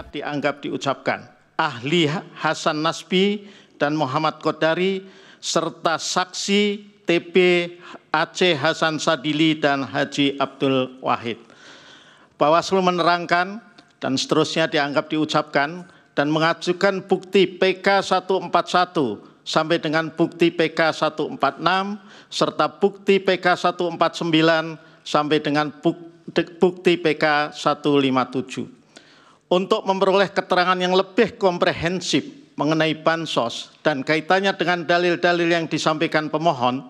dianggap diucapkan. Ahli Hasan Nasbi dan Muhammad Qodari serta saksi TP Aceh Hasan Sadili dan Haji Abdul Wahid. Bawaslu menerangkan dan seterusnya dianggap diucapkan dan mengajukan bukti PK 141 sampai dengan bukti PK 146 serta bukti PK 149 sampai dengan bukti PK 157. Untuk memperoleh keterangan yang lebih komprehensif mengenai bansos dan kaitannya dengan dalil-dalil yang disampaikan pemohon,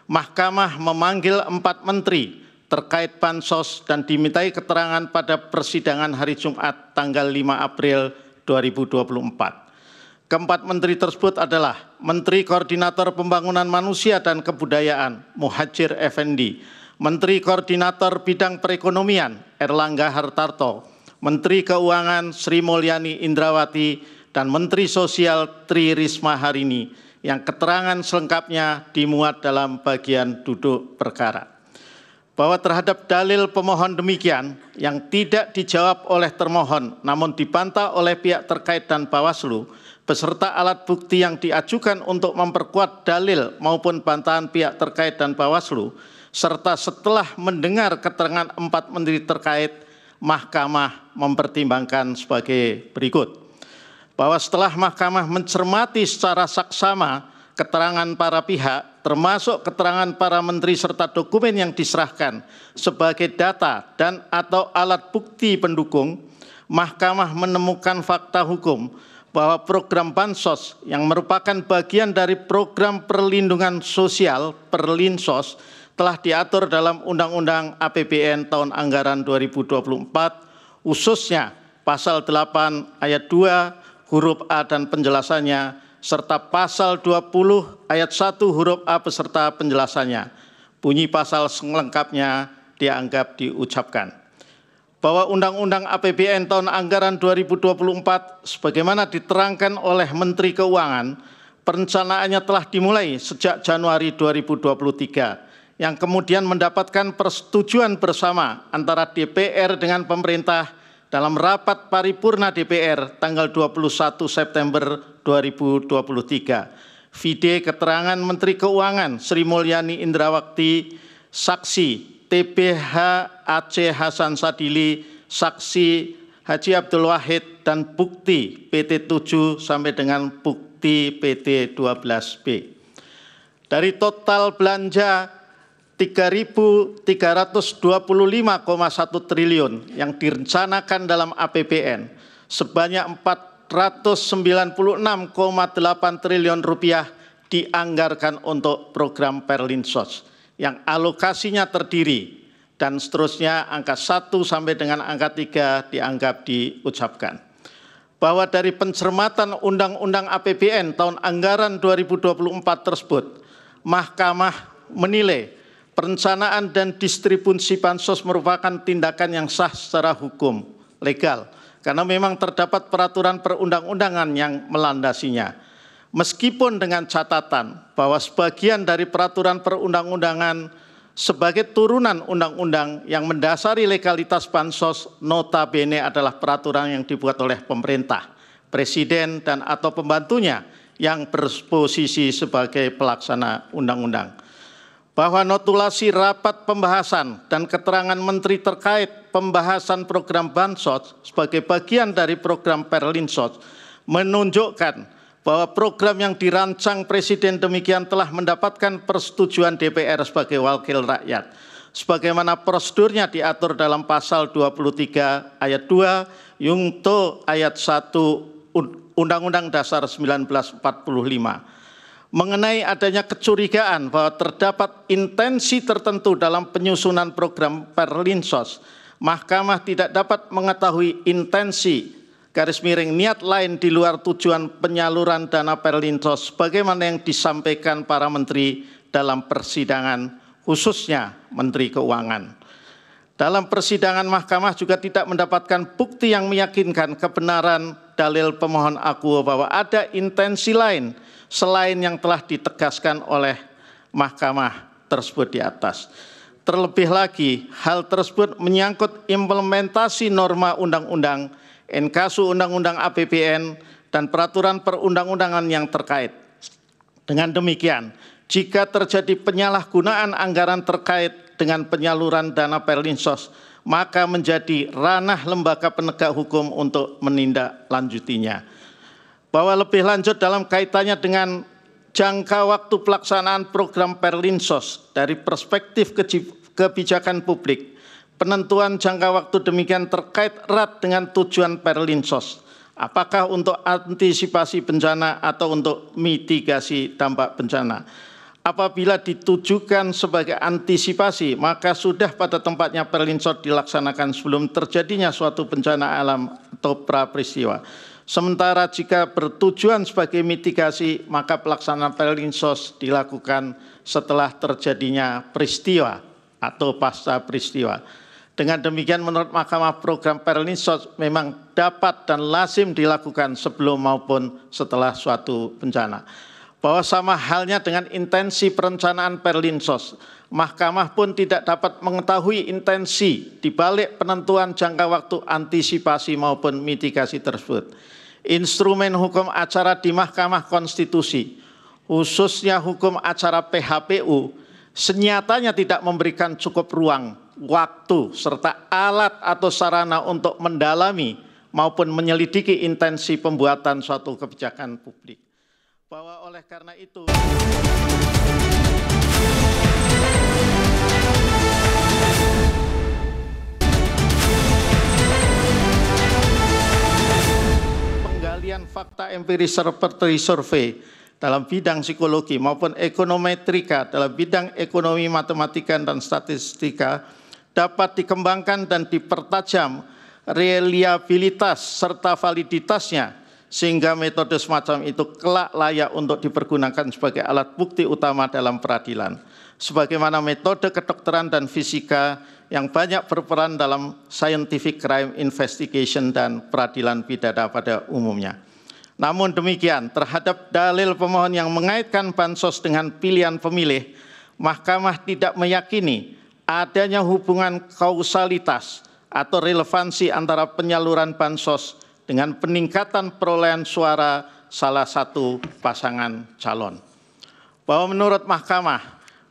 Mahkamah memanggil 4 menteri terkait bansos dan dimintai keterangan pada persidangan hari Jumat tanggal 5 April 2024. Keempat menteri tersebut adalah Menteri Koordinator Pembangunan Manusia dan Kebudayaan Muhadjir Effendi, Menteri Koordinator Bidang Perekonomian Erlangga Hartarto, Menteri Keuangan Sri Mulyani Indrawati, dan Menteri Sosial Tri Risma Harini yang keterangan selengkapnya dimuat dalam bagian duduk perkara. Bahwa terhadap dalil pemohon demikian yang tidak dijawab oleh termohon namun dibantah oleh pihak terkait dan Bawaslu beserta alat bukti yang diajukan untuk memperkuat dalil maupun bantahan pihak terkait dan Bawaslu serta setelah mendengar keterangan 4 menteri terkait, Mahkamah mempertimbangkan sebagai berikut. Bahwa setelah Mahkamah mencermati secara saksama keterangan para pihak, termasuk keterangan para menteri serta dokumen yang diserahkan sebagai data dan atau alat bukti pendukung, Mahkamah menemukan fakta hukum bahwa program bansos yang merupakan bagian dari program perlindungan sosial Perlinsos telah diatur dalam Undang-Undang APBN tahun anggaran 2024, khususnya pasal 8 ayat 2 huruf A dan penjelasannya, serta pasal 20 ayat 1 huruf A beserta penjelasannya. Bunyi pasal selengkapnya dianggap diucapkan. Bahwa Undang-Undang APBN tahun anggaran 2024 sebagaimana diterangkan oleh Menteri Keuangan, perencanaannya telah dimulai sejak Januari 2023 yang kemudian mendapatkan persetujuan bersama antara DPR dengan pemerintah dalam rapat paripurna DPR tanggal 21 September 2023. Vide keterangan Menteri Keuangan Sri Mulyani Indrawati, saksi TPH Aceh Hasan Sadili, saksi Haji Abdul Wahid, dan bukti PT 7 sampai dengan bukti PT 12B. Dari total belanja 3.325,1 triliun yang direncanakan dalam APBN, sebanyak 496,8 triliun rupiah dianggarkan untuk program Perlinsos yang alokasinya terdiri dan seterusnya angka 1 sampai dengan angka 3 dianggap diucapkan. Bahwa dari pencermatan Undang-Undang APBN tahun anggaran 2024 tersebut, Mahkamah menilai perencanaan dan distribusi bansos merupakan tindakan yang sah secara hukum, legal, karena memang terdapat peraturan perundang-undangan yang melandasinya. Meskipun dengan catatan bahwa sebagian dari peraturan perundang-undangan sebagai turunan undang-undang yang mendasari legalitas bansos notabene adalah peraturan yang dibuat oleh pemerintah, presiden dan atau pembantunya yang berposisi sebagai pelaksana undang-undang. Bahwa notulasi rapat pembahasan dan keterangan menteri terkait pembahasan program bansos sebagai bagian dari program Perlinsos menunjukkan bahwa program yang dirancang Presiden demikian telah mendapatkan persetujuan DPR sebagai wakil rakyat. Sebagaimana prosedurnya diatur dalam pasal 23 ayat 2 Yungto ayat 1 Undang-Undang Dasar 1945. Mengenai adanya kecurigaan bahwa terdapat intensi tertentu dalam penyusunan program Perlinsos, Mahkamah tidak dapat mengetahui intensi garis miring niat lain di luar tujuan penyaluran dana Perlinsos sebagaimana yang disampaikan para menteri dalam persidangan, khususnya Menteri Keuangan. Dalam persidangan Mahkamah juga tidak mendapatkan bukti yang meyakinkan kebenaran dalil pemohon akuo bahwa ada intensi lain selain yang telah ditegaskan oleh Mahkamah tersebut di atas. Terlebih lagi, hal tersebut menyangkut implementasi norma undang-undang Inkasu Undang-Undang APBN, dan peraturan perundang-undangan yang terkait. Dengan demikian, jika terjadi penyalahgunaan anggaran terkait dengan penyaluran dana Perlinsos, maka menjadi ranah lembaga penegak hukum untuk menindaklanjutinya. Bahwa lebih lanjut dalam kaitannya dengan jangka waktu pelaksanaan program Perlinsos dari perspektif kebijakan publik, penentuan jangka waktu demikian terkait erat dengan tujuan Perlinsos. Apakah untuk antisipasi bencana atau untuk mitigasi dampak bencana? Apabila ditujukan sebagai antisipasi, maka sudah pada tempatnya Perlinsos dilaksanakan sebelum terjadinya suatu bencana alam atau pra-peristiwa. Sementara jika bertujuan sebagai mitigasi, maka pelaksanaan Perlinsos dilakukan setelah terjadinya peristiwa atau pasca peristiwa. Dengan demikian menurut Mahkamah program Perlinsos memang dapat dan lazim dilakukan sebelum maupun setelah suatu bencana. Bahwa sama halnya dengan intensi perencanaan Perlinsos, Mahkamah pun tidak dapat mengetahui intensi di balik penentuan jangka waktu antisipasi maupun mitigasi tersebut. Instrumen hukum acara di Mahkamah Konstitusi, khususnya hukum acara PHPU, senyatanya tidak memberikan cukup ruang, waktu, serta alat atau sarana untuk mendalami maupun menyelidiki intensi pembuatan suatu kebijakan publik. Bahwa oleh karena itu, penggalian fakta empiris seperti survei dalam bidang psikologi maupun ekonometrika dalam bidang ekonomi, matematika, dan statistika dapat dikembangkan dan dipertajam reliabilitas serta validitasnya sehingga metode semacam itu kelak layak untuk dipergunakan sebagai alat bukti utama dalam peradilan. Sebagaimana metode kedokteran dan fisika yang banyak berperan dalam scientific crime investigation dan peradilan pidana pada umumnya. Namun demikian, terhadap dalil pemohon yang mengaitkan bansos dengan pilihan pemilih, Mahkamah tidak meyakini adanya hubungan kausalitas atau relevansi antara penyaluran bansos dengan peningkatan perolehan suara salah satu pasangan calon. Bahwa menurut Mahkamah,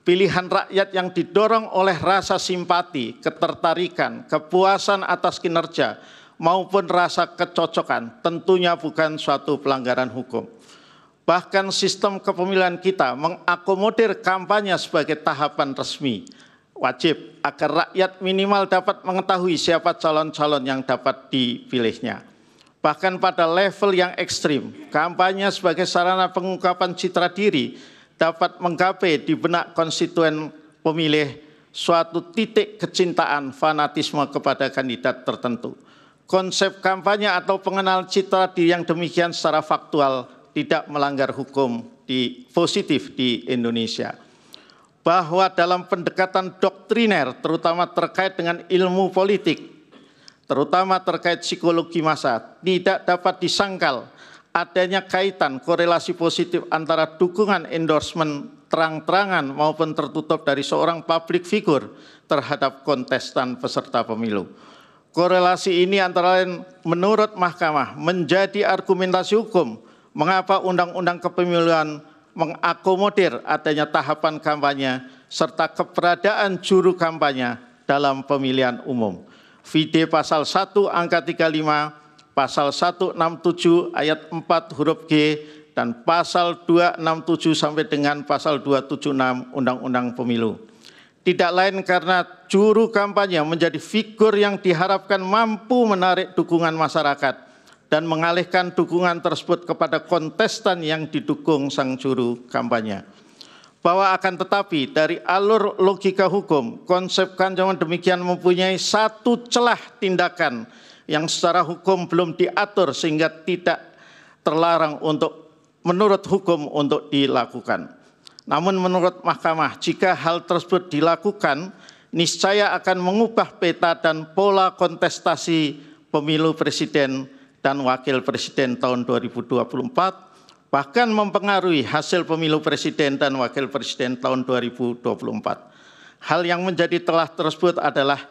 pilihan rakyat yang didorong oleh rasa simpati, ketertarikan, kepuasan atas kinerja, maupun rasa kecocokan tentunya bukan suatu pelanggaran hukum. Bahkan sistem kepemilihan kita mengakomodir kampanye sebagai tahapan resmi, wajib agar rakyat minimal dapat mengetahui siapa calon-calon yang dapat dipilihnya. Bahkan pada level yang ekstrim, kampanye sebagai sarana pengungkapan citra diri dapat menggapai di benak konstituen pemilih suatu titik kecintaan fanatisme kepada kandidat tertentu. Konsep kampanye atau pengenal citra diri yang demikian secara faktual tidak melanggar hukum positif di Indonesia. Bahwa dalam pendekatan doktriner, terutama terkait dengan ilmu politik, terutama terkait psikologi massa, tidak dapat disangkal adanya kaitan korelasi positif antara dukungan endorsement terang-terangan maupun tertutup dari seorang public figure terhadap kontestan peserta pemilu. Korelasi ini antara lain menurut Mahkamah menjadi argumentasi hukum mengapa Undang-Undang Kepemiluan mengakomodir adanya tahapan kampanye serta keberadaan juru kampanye dalam pemilihan umum. Vide pasal 1 angka 35, pasal 167 ayat 4 huruf G, dan pasal 267 sampai dengan pasal 276 Undang-Undang Pemilu. Tidak lain karena juru kampanye menjadi figur yang diharapkan mampu menarik dukungan masyarakat dan mengalihkan dukungan tersebut kepada kontestan yang didukung sang juru kampanye. Bahwa akan tetapi dari alur logika hukum, konsep ancaman demikian mempunyai satu celah tindakan yang secara hukum belum diatur sehingga tidak terlarang untuk menurut hukum untuk dilakukan. Namun menurut Mahkamah, jika hal tersebut dilakukan, niscaya akan mengubah peta dan pola kontestasi pemilu presiden dan wakil presiden tahun 2024, bahkan mempengaruhi hasil pemilu presiden dan wakil presiden tahun 2024. Hal yang menjadi telah tersebut adalah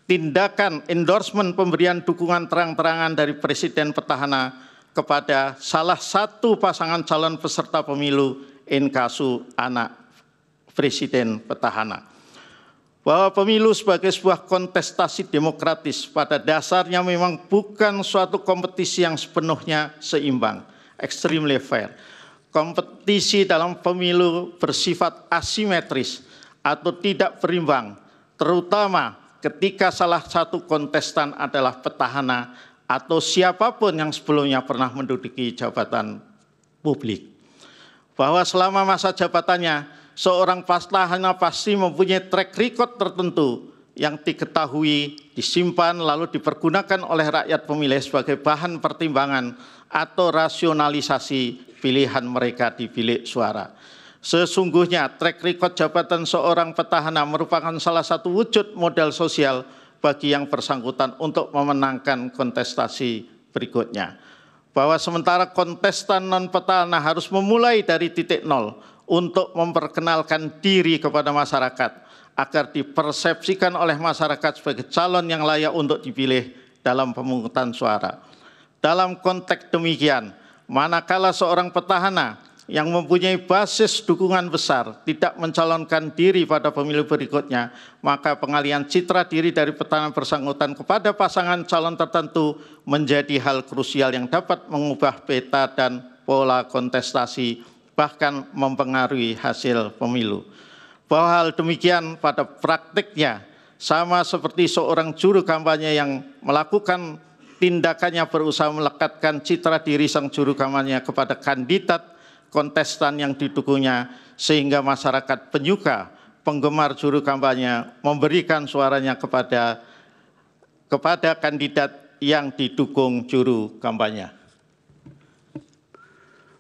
tindakan endorsement pemberian dukungan terang-terangan dari Presiden petahana kepada salah satu pasangan calon peserta pemilu in casu anak Presiden petahana. Bahwa pemilu sebagai sebuah kontestasi demokratis pada dasarnya memang bukan suatu kompetisi yang sepenuhnya seimbang, extremely fair. Kompetisi dalam pemilu bersifat asimetris atau tidak berimbang, terutama ketika salah satu kontestan adalah petahana atau siapapun yang sebelumnya pernah menduduki jabatan publik. Bahwa selama masa jabatannya, seorang petahana pasti mempunyai track record tertentu yang diketahui, disimpan, lalu dipergunakan oleh rakyat pemilih sebagai bahan pertimbangan atau rasionalisasi pilihan mereka di bilik suara. Sesungguhnya track record jabatan seorang petahana merupakan salah satu wujud modal sosial bagi yang bersangkutan untuk memenangkan kontestasi berikutnya. Bahwa sementara kontestan non-petahana harus memulai dari titik nol untuk memperkenalkan diri kepada masyarakat agar dipersepsikan oleh masyarakat sebagai calon yang layak untuk dipilih dalam pemungutan suara. Dalam konteks demikian, manakala seorang petahana yang mempunyai basis dukungan besar tidak mencalonkan diri pada pemilu berikutnya, maka pengalihan citra diri dari petahana bersangkutan kepada pasangan calon tertentu menjadi hal krusial yang dapat mengubah peta dan pola kontestasi, bahkan mempengaruhi hasil pemilu. Bahwa hal demikian pada praktiknya sama seperti seorang juru kampanye yang melakukan tindakannya berusaha melekatkan citra diri sang juru kampanye kepada kandidat kontestan yang didukungnya, sehingga masyarakat penyuka, penggemar juru kampanye memberikan suaranya kepada kandidat yang didukung juru kampanye.